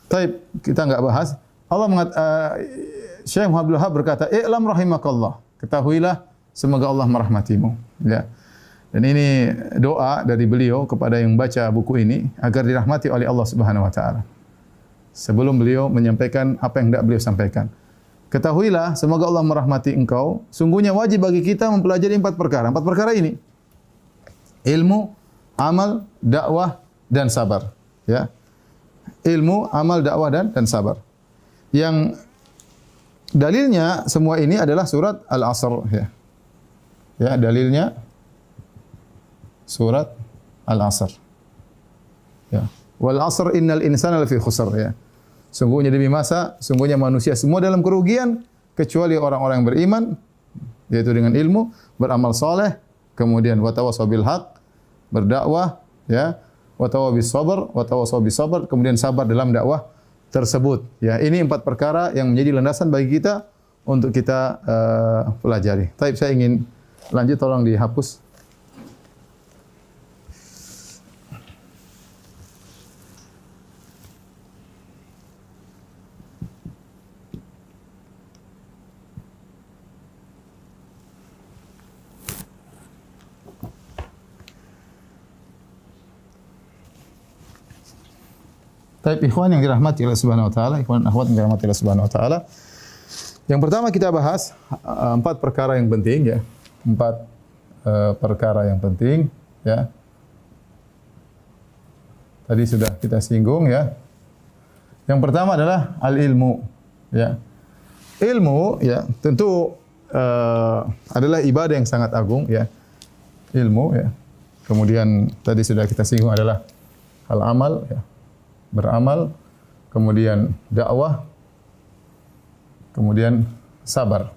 Taib, kita enggak bahas. Allah Syekh Muhammad Abdul Wahab berkata, "I'lam rahimakallah." Ketahuilah semoga Allah merahmatimu. Ya. Dan ini doa dari beliau kepada yang baca buku ini agar dirahmati oleh Allah Subhanahu wa taala. Sebelum beliau menyampaikan apa yang hendak beliau sampaikan. Ketahuilah semoga Allah merahmati engkau, sungguhnya wajib bagi kita mempelajari 4 perkara. 4 perkara ini: ilmu, amal, dakwah dan sabar. Ya. Ilmu, amal, dakwah dan sabar. Yang dalilnya semua ini adalah surat Al-Asr, ya. Ya, dalilnya surat Al-Asr. Ya. Wal 'asr innal insana lafi khusr, ya. Sungguhnya demi masa, sungguhnya manusia semua dalam kerugian kecuali orang-orang yang beriman, yaitu dengan ilmu, beramal saleh, kemudian wa tawassaw bil haq, berdakwah, ya, wa tawassaw bis sabr, kemudian sabar dalam dakwah tersebut. Ya, ini 4 perkara yang menjadi landasan bagi kita untuk kita pelajari. Baik, saya ingin lanjut, tolong dihapus. Baik, ikhwan yang dirahmati Allah Subhanahu wa taala, ikhwan akhwat yang dirahmati Allah Subhanahu wa taala. Yang pertama kita bahas 4 perkara yang penting, ya. 4 perkara yang penting, ya. Tadi sudah kita singgung, ya. Yang pertama adalah al-ilmu, ya. Ilmu, ya, tentu adalah ibadah yang sangat agung, ya. Ilmu, ya. Kemudian tadi sudah kita singgung adalah al-amal, ya. Beramal, kemudian dakwah, kemudian sabar.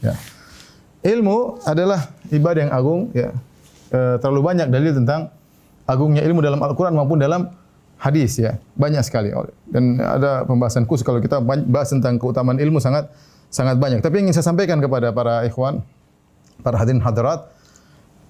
Ya. Ilmu adalah ibadah yang agung, ya. Terlalu banyak dalil tentang agungnya ilmu dalam Al-Quran maupun dalam hadis, ya. Banyak sekali. Dan ada pembahasan khusus kalau kita bahas tentang keutamaan ilmu sangat banyak. Tapi yang ingin saya sampaikan kepada para ikhwan, para hadirin hadirat,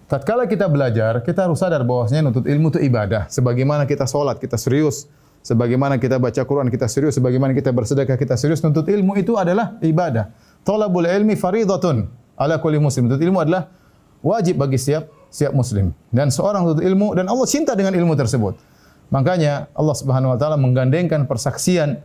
tatkala kita belajar, kita harus sadar bahwasanya nuntut ilmu itu ibadah. Sebagaimana kita sholat, kita serius. Sebagaimana kita baca Quran, kita serius. Sebagaimana kita bersedekah, kita serius. Nuntut ilmu itu adalah ibadah. Talabul ilmi faridatun ala kulli muslim. Nuntut ilmu adalah wajib bagi setiap muslim. Dan seorang nuntut ilmu, dan Allah cinta dengan ilmu tersebut. Makanya Allah Subhanahu wa taala menggandengkan persaksian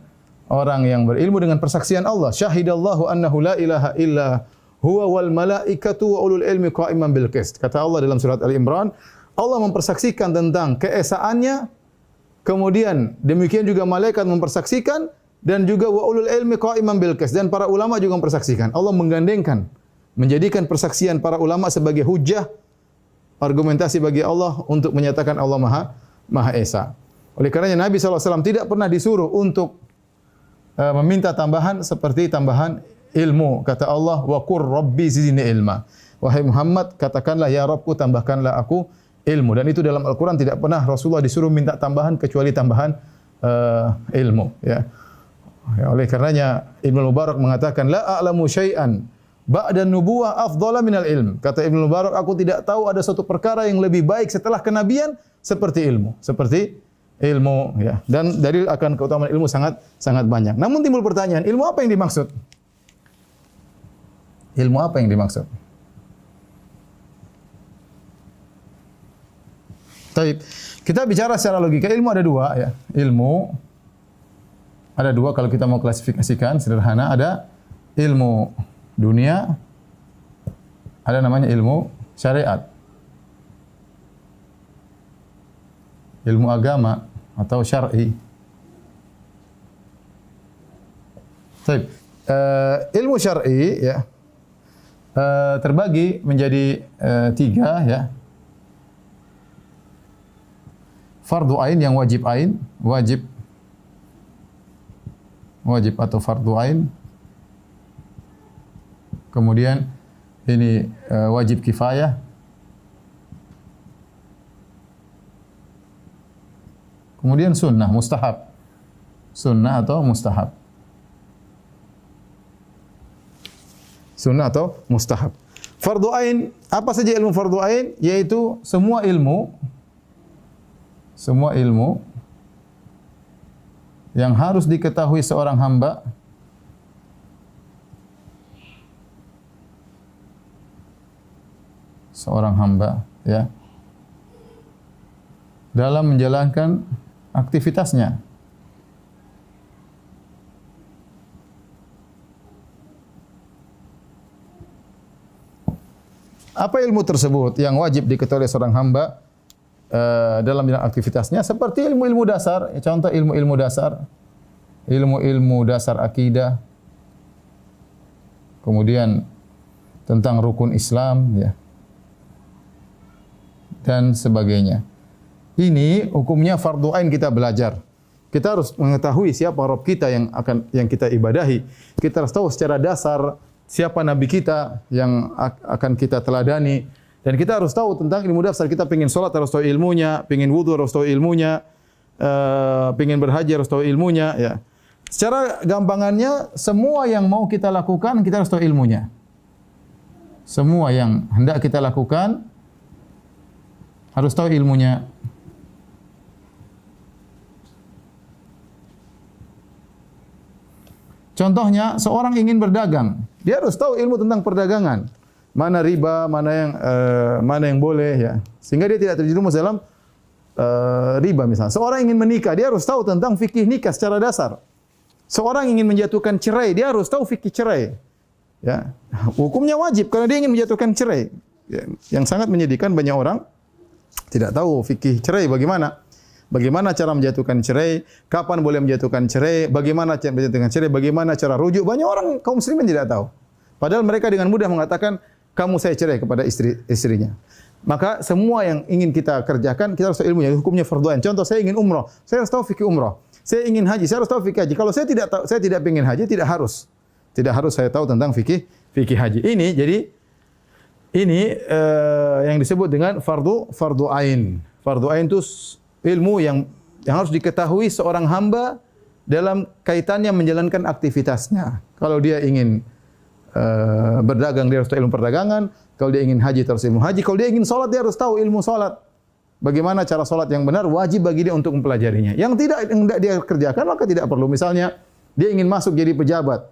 orang yang berilmu dengan persaksian Allah. Syahidallahu annahu la ilaha illa huwa wal malaikatu wa ulul ilmi qa'iman bil qist. Kata Allah dalam surat Al-Imran, Allah mempersaksikan tentang keesaannya, kemudian demikian juga malaikat mempersaksikan, dan juga wa ulul ilmi qa'iman bil qist, dan para ulama juga mempersaksikan. Allah menggandengkan, menjadikan persaksian para ulama sebagai hujjah, argumentasi bagi Allah untuk menyatakan Allah Maha Esa. Oleh karenanya Nabi SAW tidak pernah disuruh untuk meminta tambahan seperti tambahan ilmu. Kata Allah, wa qur rabbi zidni ilma. Wahai Muhammad, katakanlah ya Rabbku, tambahkanlah aku ilmu. Dan itu dalam Al-Quran tidak pernah Rasulullah disuruh minta tambahan kecuali tambahan ilmu, ya. Oleh karenanya Ibnu Mubarak mengatakan, la a'lamu syai'an ba'da nubuwah afdhala minal ilm. Kata Ibnu Mubarak, aku tidak tahu ada satu perkara yang lebih baik setelah kenabian seperti ilmu. Seperti ilmu, ya. Dan dalil akan keutamaan ilmu sangat banyak. Namun timbul pertanyaan, ilmu apa yang dimaksud? Ilmu apa yang dimaksud? Baik, kita bicara secara logika. Ilmu ada 2, ya. Ilmu ada 2 kalau kita mau klasifikasikan sederhana. Ada ilmu dunia, ada namanya ilmu syariat. Ilmu agama atau syar'i. Baik, ilmu syar'i, ya, terbagi menjadi 3, ya. Fardu ain yang wajib ain, wajib atau fardu ain. Kemudian ini wajib kifayah. Kemudian sunnah, mustahab. Sunnah atau mustahab. Sunnah atau mustahab. Fardu ain, apa saja ilmu fardu ain? Yaitu semua ilmu semua ilmu yang harus diketahui seorang hamba ya dalam menjalankan aktivitasnya. Apa ilmu tersebut yang wajib diketahui oleh seorang hamba dalam bidang aktivitasnya? Seperti ilmu-ilmu dasar, contoh ilmu-ilmu dasar, ilmu-ilmu dasar akidah, kemudian tentang rukun Islam, ya, dan sebagainya. Ini hukumnya fardu ain kita belajar. Kita harus mengetahui siapa Rabb kita yang kita ibadahi. Kita harus tahu secara dasar siapa Nabi kita yang akan kita teladani. Dan kita harus tahu tentang ilmu dasar. Kita ingin sholat harus tahu ilmunya, ingin wudu harus tahu ilmunya, ingin berhaji harus tahu ilmunya. Ya. Secara gampangannya, semua yang mau kita lakukan, kita harus tahu ilmunya. Semua yang hendak kita lakukan, harus tahu ilmunya. Contohnya, seorang ingin berdagang, dia harus tahu ilmu tentang perdagangan. Mana riba, mana yang boleh, ya. Sehingga dia tidak terjerumus dalam riba misalnya. Seorang ingin menikah, dia harus tahu tentang fikih nikah secara dasar. Seorang ingin menjatuhkan cerai, dia harus tahu fikih cerai. Ya. Hukumnya wajib karena dia ingin menjatuhkan cerai. Ya. Yang sangat menyedihkan, banyak orang tidak tahu fikih cerai bagaimana. Bagaimana cara menjatuhkan cerai, kapan boleh menjatuhkan cerai, bagaimana cara menjatuhkan cerai, bagaimana cara rujuk. Banyak orang kaum muslimin tidak tahu. Padahal mereka dengan mudah mengatakan, kamu saya cerai kepada istrinya. Maka semua yang ingin kita kerjakan, kita harus tahu ilmunya. Hukumnya fardhu ain. Contoh, saya ingin umrah, saya harus tahu fikih umrah. Saya ingin haji, saya harus tahu fikih haji. Kalau saya tidak tahu, saya tidak ingin haji, tidak harus saya tahu tentang fikih haji. Ini yang disebut dengan fardhu ain. Fardhu ain itu ilmu yang harus diketahui seorang hamba dalam kaitannya menjalankan aktivitasnya. Kalau dia ingin berdagang, dia harus tahu ilmu perdagangan. Kalau dia ingin haji, harus ilmu haji. Kalau dia ingin sholat, dia harus tahu ilmu sholat. Bagaimana cara sholat yang benar, wajib bagi dia untuk mempelajarinya. Yang tidak dia kerjakan, maka tidak perlu. Misalnya, dia ingin masuk jadi pejabat.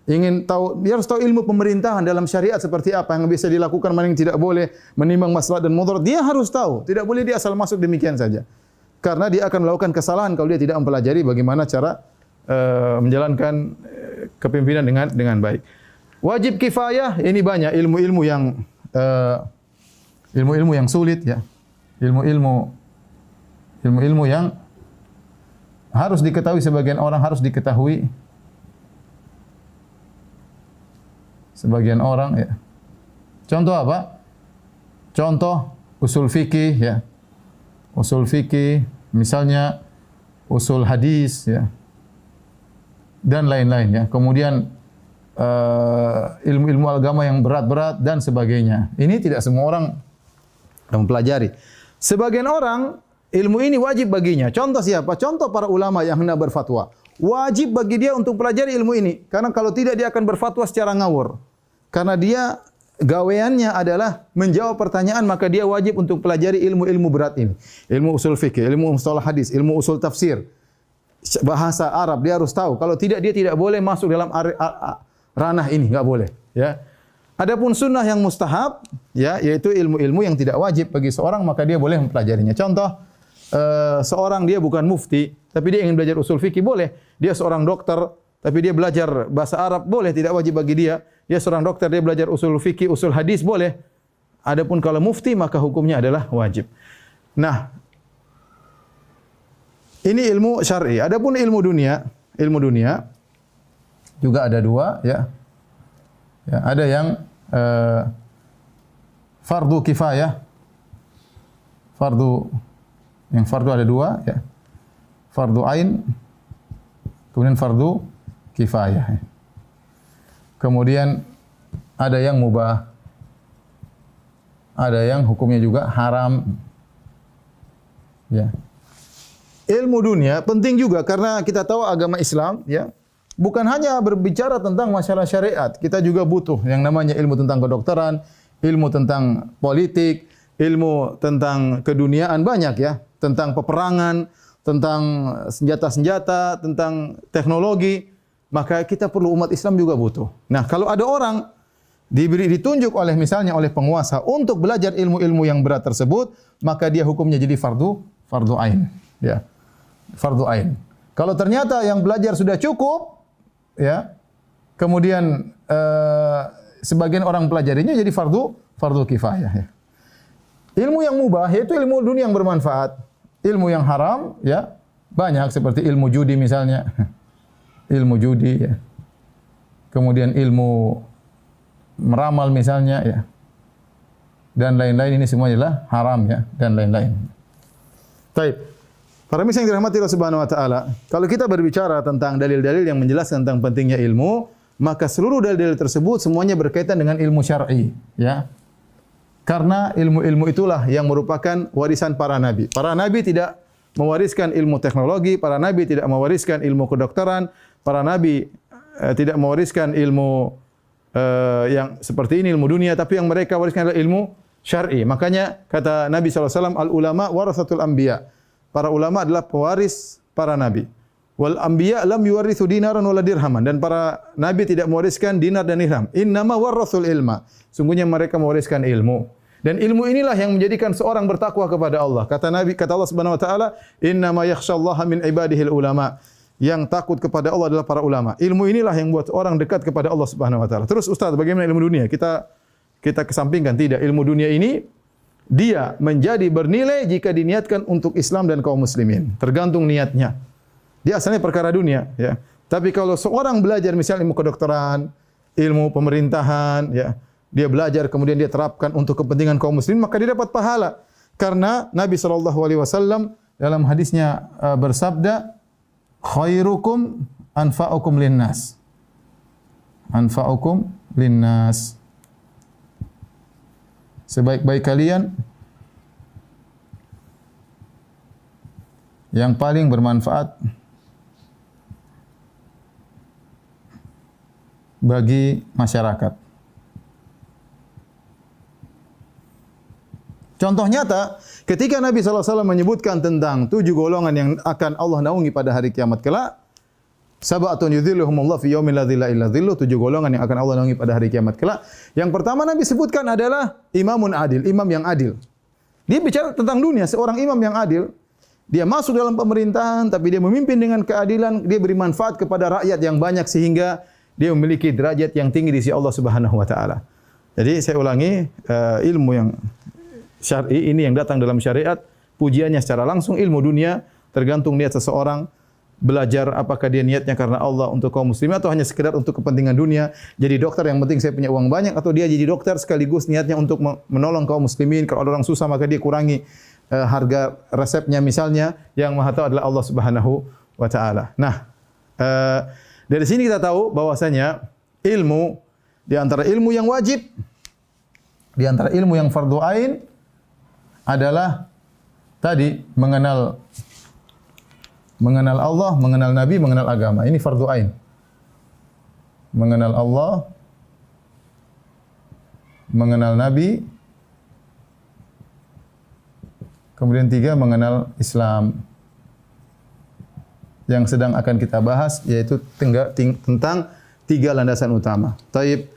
Dia harus tahu ilmu pemerintahan dalam syariat seperti apa yang bisa dilakukan, mana yang tidak boleh, menimbang maslahat dan mudarat. Dia harus tahu. Tidak boleh dia asal masuk demikian saja. Karena dia akan melakukan kesalahan kalau dia tidak mempelajari bagaimana cara menjalankan kepimpinan dengan baik. Wajib kifayah, ini banyak ilmu-ilmu yang sulit, ya. Ilmu-ilmu yang harus diketahui sebagian orang, harus diketahui sebagian orang, ya. Contoh apa? Contoh usul fikih, ya. Usul fikih, misalnya usul hadis, ya. Dan lain-lain, ya. Kemudian ilmu-ilmu agama yang berat-berat dan sebagainya. Ini tidak semua orang mempelajari. Sebagian orang ilmu ini wajib baginya. Contoh siapa? Contoh para ulama yang hendak berfatwa. Wajib bagi dia untuk pelajari ilmu ini. Karena kalau tidak dia akan berfatwa secara ngawur. Karena dia gaweannya adalah menjawab pertanyaan, maka dia wajib untuk pelajari ilmu-ilmu berat ini. Ilmu usul fikih, ilmu mustalah hadis, ilmu usul tafsir, bahasa Arab dia harus tahu. Kalau tidak, dia tidak boleh masuk dalam ranah ini, enggak boleh, ya. Adapun sunnah yang mustahab, ya, yaitu ilmu-ilmu yang tidak wajib bagi seorang, maka dia boleh mempelajarinya. Contoh, seorang dia bukan mufti, tapi dia ingin belajar usul fikih, boleh. Dia seorang dokter, tapi dia belajar bahasa Arab, boleh, tidak wajib bagi dia. Dia seorang dokter, dia belajar usul fikih, usul hadis, boleh. Adapun kalau mufti, maka hukumnya adalah wajib. Nah, ini ilmu syar'i. Adapun ilmu dunia juga ada dua, ya. Ya, ada yang fardu kifayah. Yang fardu ada dua, ya. Fardu ain, kemudian fardu kifayah. Kemudian ada yang mubah. Ada yang hukumnya juga haram. Ya. Ilmu dunia penting juga karena kita tahu agama Islam, ya. Bukan hanya berbicara tentang masalah syariat, kita juga butuh yang namanya ilmu tentang kedokteran, ilmu tentang politik, ilmu tentang keduniaan, banyak, ya. tentang peperangan, tentang senjata-senjata, tentang teknologi, maka kita perlu umat Islam juga butuh. Nah, kalau ada orang ditunjuk oleh misalnya oleh penguasa untuk belajar ilmu-ilmu yang berat tersebut, maka dia hukumnya jadi fardu ain, ya. Fardu ain. Kalau ternyata yang belajar sudah cukup, ya, kemudian sebagian orang pelajarinya jadi fardu kifayah, ya. Ilmu yang mubah yaitu ilmu dunia yang bermanfaat. Ilmu yang haram, ya, banyak seperti ilmu judi misalnya. Ilmu judi, ya. Kemudian ilmu meramal misalnya, ya. Dan lain-lain, ini semua adalah haram, ya, dan lain-lain. Baik. Para misal yang dirahmati Allah Subhanahu wa taala, kalau kita berbicara tentang dalil-dalil yang menjelaskan tentang pentingnya ilmu, maka seluruh dalil-dalil tersebut semuanya berkaitan dengan ilmu syar'i, ya. Karena ilmu-ilmu itulah yang merupakan warisan para nabi. Para nabi tidak mewariskan ilmu teknologi, para nabi tidak mewariskan ilmu kedokteran, para nabi tidak mewariskan ilmu yang seperti ini, ilmu dunia, tapi yang mereka wariskan adalah ilmu syar'i. Makanya kata Nabi SAW, al-ulama warasatul anbiya. Para ulama adalah pewaris para nabi. Wal anbiya lam yuwarithu dinaran wala dirhaman. Dan para nabi tidak mewariskan dinar dan dirham. Innama warathul ilma. Sungguhnya mereka mewariskan ilmu. Dan ilmu inilah yang menjadikan seorang bertakwa kepada Allah. Kata Nabi, kata Allah Subhanahu wa taala, "Innama yakhsyallaha min ibadihil ulama." Yang takut kepada Allah adalah para ulama. Ilmu inilah yang buat orang dekat kepada Allah Subhanahu wa taala. Terus Ustaz, bagaimana ilmu dunia? Kita kesampingkan. Tidak, ilmu dunia ini dia menjadi bernilai jika diniatkan untuk Islam dan kaum muslimin. Tergantung niatnya. Dia asalnya perkara dunia, ya. Tapi kalau seorang belajar misalnya ilmu kedokteran, ilmu pemerintahan, ya, dia belajar kemudian dia terapkan untuk kepentingan kaum muslimin, maka dia dapat pahala. Karena Nabi SAW dalam hadisnya bersabda, khairukum anfa'ukum linnas. Anfa'ukum linnas. Sebaik-baik kalian yang paling bermanfaat bagi masyarakat. Contoh nyata, ketika Nabi SAW menyebutkan tentang 7 golongan yang akan Allah naungi pada hari kiamat kelak, sab'atun yudhilluhumullah fi yaumin la dhilla illa dhilluh, 7 golongan yang akan Allah naungi pada hari kiamat kelak. Yang pertama Nabi sebutkan adalah imamun adil, imam yang adil. Dia bicara tentang dunia, seorang imam yang adil. Dia masuk dalam pemerintahan, tapi dia memimpin dengan keadilan, dia beri manfaat kepada rakyat yang banyak sehingga dia memiliki derajat yang tinggi di sisi Allah Subhanahu wa taala. Jadi saya ulangi, ilmu yang syar'i ini yang datang dalam syariat, pujiannya secara langsung. Ilmu dunia tergantung niat seseorang belajar, apakah dia niatnya karena Allah untuk kaum muslimin atau hanya sekedar untuk kepentingan dunia. Jadi dokter yang penting saya punya uang banyak, atau dia jadi dokter sekaligus niatnya untuk menolong kaum muslimin. Kalau ada orang susah maka dia kurangi harga resepnya misalnya. Yang Maha Tahu adalah Allah Subhanahu wa taala. Nah, dari sini kita tahu bahwasanya ilmu di antara ilmu yang wajib, di antara ilmu yang fardu ain adalah tadi mengenal Allah, mengenal Nabi, mengenal agama. Ini fardu ain. Mengenal Allah, mengenal Nabi, kemudian 3 mengenal Islam. Yang sedang akan kita bahas yaitu tentang 3 landasan utama. Taib,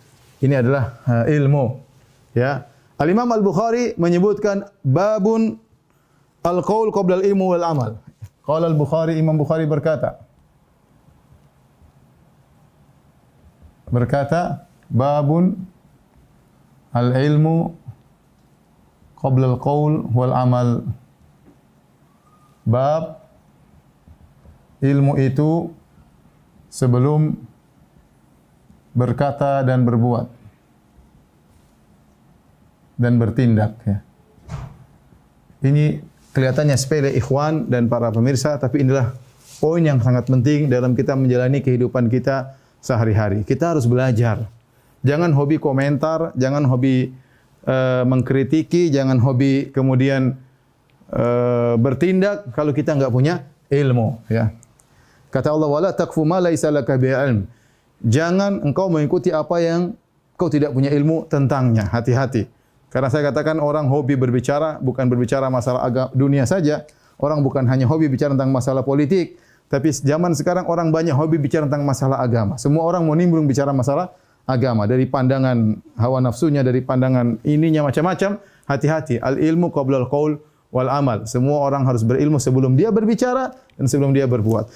ini adalah ilmu, ya. Al-Imam Al-Bukhari menyebutkan babun al-qaul qabla al-ilmu wal amal. Qala Al-Bukhari, Imam Bukhari berkata babun al-ilmu qabla al-qaul wal amal. Bab ilmu itu sebelum berkata dan berbuat dan bertindak, ya. Ini kelihatannya sepele ikhwan dan para pemirsa, tapi inilah poin yang sangat penting dalam kita menjalani kehidupan kita sehari-hari. Kita harus belajar. Jangan hobi komentar, jangan hobi mengkritiki, jangan hobi kemudian bertindak kalau kita enggak punya ilmu, ya. Kata Allah, wala taqfu ma laisa laka bi ilm. Jangan engkau mengikuti apa yang kau tidak punya ilmu tentangnya. Hati-hati. Karena saya katakan orang hobi berbicara, bukan berbicara masalah agama dunia saja. Orang bukan hanya hobi bicara tentang masalah politik, tapi zaman sekarang orang banyak hobi bicara tentang masalah agama. Semua orang mau nimbrung bicara masalah agama. Dari pandangan hawa nafsunya, dari pandangan ininya macam-macam. Hati-hati. Al-ilmu qablal qaul wal amal. Semua orang harus berilmu sebelum dia berbicara dan sebelum dia berbuat.